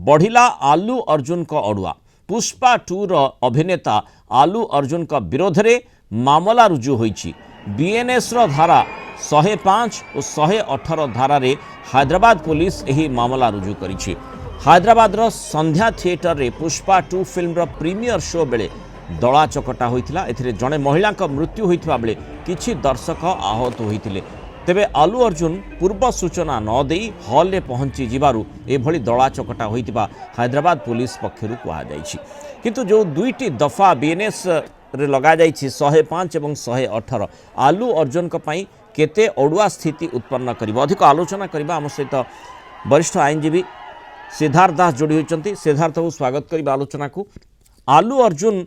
बढ़िला आलू अर्जुन का अड़ुआ। पुष्पा 2 रो अभिनेता आलू अर्जुन का विरोध में मामला रुजु होईछि। बीएनएस रो धारा 105 और 118 धारा रे हैदराबाद पुलिस यही मामला रुजु करिछि। हैदराबाद रो संध्या थिएटर रे पुष्पा 2 फिल्म रो प्रीमियर शो बेले दला चकटा होइथिला। एथिरे जणे महिला का मृत्यु होइथिबा बेले किछि दर्शक आहत होइथिले। तेबे आलू अर्जुन पूर्व सूचना न देई हॉल रे पहुंची जिबारु एभली दला चकटा होइथिबा हैदराबाद पुलिस पक्षरु कहा जाइछि। किंतु जो दुईटी दफा बीएनएस रे लगा जाइछि 105 एवं 118 आलू अर्जुन का पई केते अड़ुआ स्थिति उत्पन्न करिबो। अधिक आलोचना करिबा हम सहित वरिष्ठ आईनजीवी सिद्धार्थ दास जोड़ी होइचंती। सिद्धार्थ को स्वागत करिबा आलोचना को। आलू अर्जुन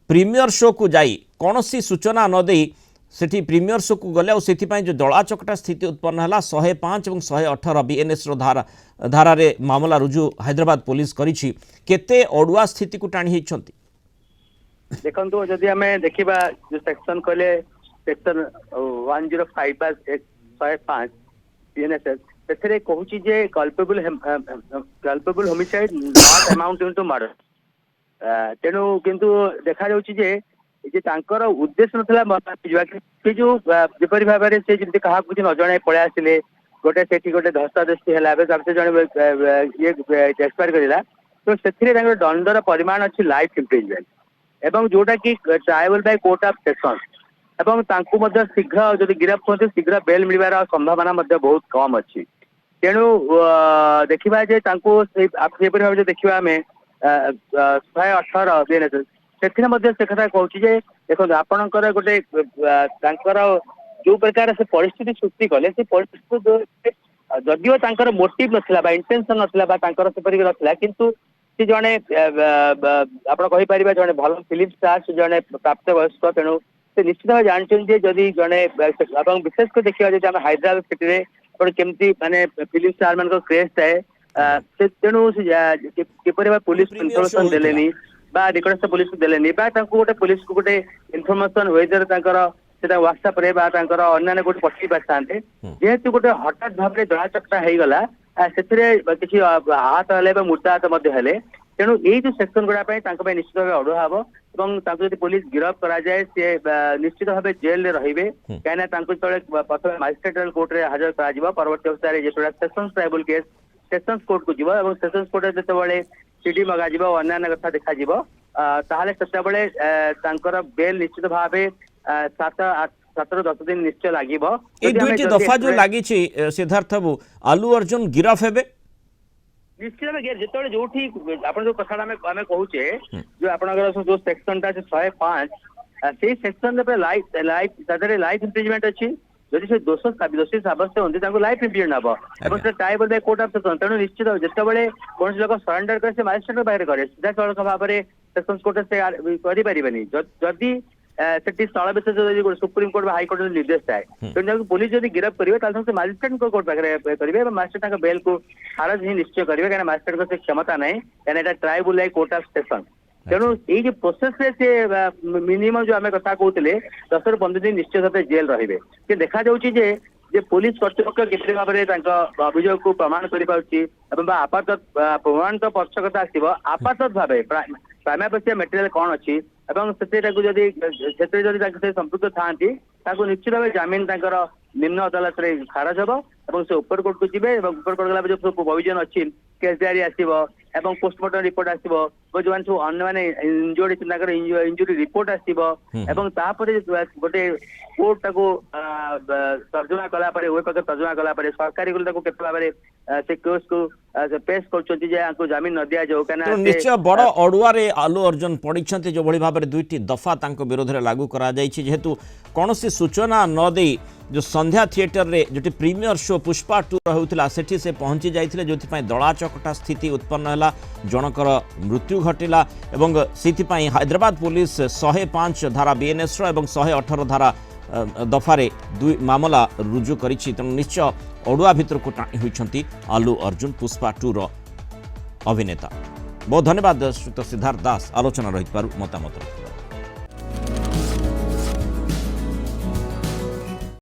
प्रीमियर शो को जाई कोनोसी सूचना न देई सेठी प्रीमियर शो को गले और सेठी पई जो दला चकटा स्थिति उत्पन्न हला 105 एवं 118 बीएनएस रो धारा रे मामला रुजु हैदराबाद पुलिस करिछि। केते अड़ुआ स्थिति को टाणी हिचंती देखंतु जदि हमें देखिबा जो सेक्शन कहले सेक्शन 105 बाय 105 बीएनएस सेथरे कहूची जे culpable homicide not amount into murder. तेणु किंतु देखा जाउची जे तांकर उद्देश्य नथला से जो जेपरि भाव में से जति कहा कुछ न जणाई पळे आसिले गोटे सेठी गोटे धस्ताधस्ती हला से जणे ये एक्सपायर करिला तो सेथिरे तांकर दंडर परिमाण अछि लाइफ इम्प्रिजमेंट एवं जोटा कि tribal by court of section एवं तांकु मध्य शीघ्र जदि गिरफ्त होते शीघ्र बेल मिलबार संभावना मध्य बहुत कम अछि। तेणु देखिबा जे तांकु सेपरि भाव देखिबा हमें 118 बीएनएस सेथिरे मध्य से कथा कहूची जे देखो आपणकर गोटे तांकर जो प्रकार से परिस्थिति सृष्टि कले से परिस्थिति जदिओ तांकर मोटिव नथिला बा इंटेंशन नथिला बा तांकर सेपरि नथिला किंतु से जने आपण कहि परिबा जने भल फिल्म स्टार से जने प्राप्त वयस्क तेणु से निश्चित भाव जानछन जे जदि जने एवं विशेष को देखिबा जे हम हैदराबाद सिटी रे और केमती माने फिल्म स्टार मान को क्रेज थाए से तेणु किपरि पुलिस इन्फॉर्मेशन देलेनी बा रिक्वेस्ट पुलिस को देलेनी बा तांको गोटे पुलिस को गोटे इन्फॉर्मेशन वेदर तांकर सेटा व्हाट्सएप रे बा तांकर अन्य गोटे पठी पाछांते जेहेतु गोटे हठात भाव रे दला चकटा हेई गला सेथिरे किछि आहत हले बा मुर्दाहत मध्य हेले। तेणु यही जो सेक्शन गुड़ा निश्चित भाव अड़ुआ हम और पुलिस गिरफ करा जाए सी निश्चित भाव जेल में रहिबे कहीं प्रथम मजिस्ट्रेट कोर्ट में हाजर करा परवर्ती अवस्था जो sessions tribal case sessions court को जीव और सेशंस कोर्ट जो सीडी मगा अन्य कथा देखा ताहले सेतेबेले तांकर बेल निश्चित भाव 7-10 दिन निश्चय लागिबो। ए दुईटी दफा जो लागि छि सिद्धार्थ बाबू आलू अर्जुन गिरफ हेबे निश्चित भाव जो जो आप जो कथा आम कहूचे जो आप जो सेक्शन टा 105 से सेक्शन लाइफ इम्प्रिजमेंट अच्छी जदि से दोषी साब्यस्त होती लाइफ इम्प्रिजमेंट हम और tribal by court of section तेणु निश्चित जितेबाला कौन लोक सरेंडर करे मजिस्ट्रेट पाखे करे सीधा सड़क भाव में सेक्शन कोर्ट से करें जदि सेठी स्थल विशेष सुप्रीम कोर्ट हाईकोर्ट निर्देश थाए तेणु पुलिस जब गिरफ करेंगे मजिस्ट्रेट कोर्ट पाखे करेंगे मजिस्ट्रेट बेल को खारज ही निश्चय करेंगे कहीं मजिस्ट्रेट को क्षमता ना कहीं ट्राइबल कोर्ट ऑफ सेक्शन तेणु ये प्रोसेस से मिनिमम जो आम कथा कहते 10 ରୁ 15 दिन निश्चय भाव जेल रे देखा जे पुलिस कर्तृपक्ष किसी भाव में अभियोग को प्रमाण कर आपात प्रमाण तो पक्ष कथा आसो आपात भाव प्राइमाफेसिया मटेरियल कौन अच्छी संपृक्त था निश्चित भाव जमीन निम्न अदालत में खारज हम से उपर कोर्ट को जी उपर कोर्ट गला जो प्रोविजन अच्छी केस डायरी आसो पोस्टमार्टम रिपोर्ट आसो जो सब अन्य मैंने इंजोर्ड इंजुरी रिपोर्ट आसो गोटे कोर्ट तर्जुमा कला तर्जुमा कला सरकारी केते भाव से केस को पेश कर जमीन न दि जाऊ कहीं निश्चय बड़ अड़ुआ आलू अर्जुन पड़ी जो भाव में दुईटी दफा विरोध में लागू करा जेहेतु कौन सूचना न दे जो संध्या थिएटर रे जो प्रीमियर शो पुष्पा 2 होता से पहुंची जाते जो दला चकटा स्थिति उत्पन्न है जनकर मृत्यु घटिला से हैदराबाद पुलिस 105 धारा बीएनएस और 118 धारा दफारे मामला रुजु करी तेणु निश्चय अड़ुआ भितर को टाणी होती आलू अर्जुन पुष्पा 2 अभिनेता। बहुत धन्यवाद श्रीयुत सिद्धार्थ दास आलोचना रही मतामत।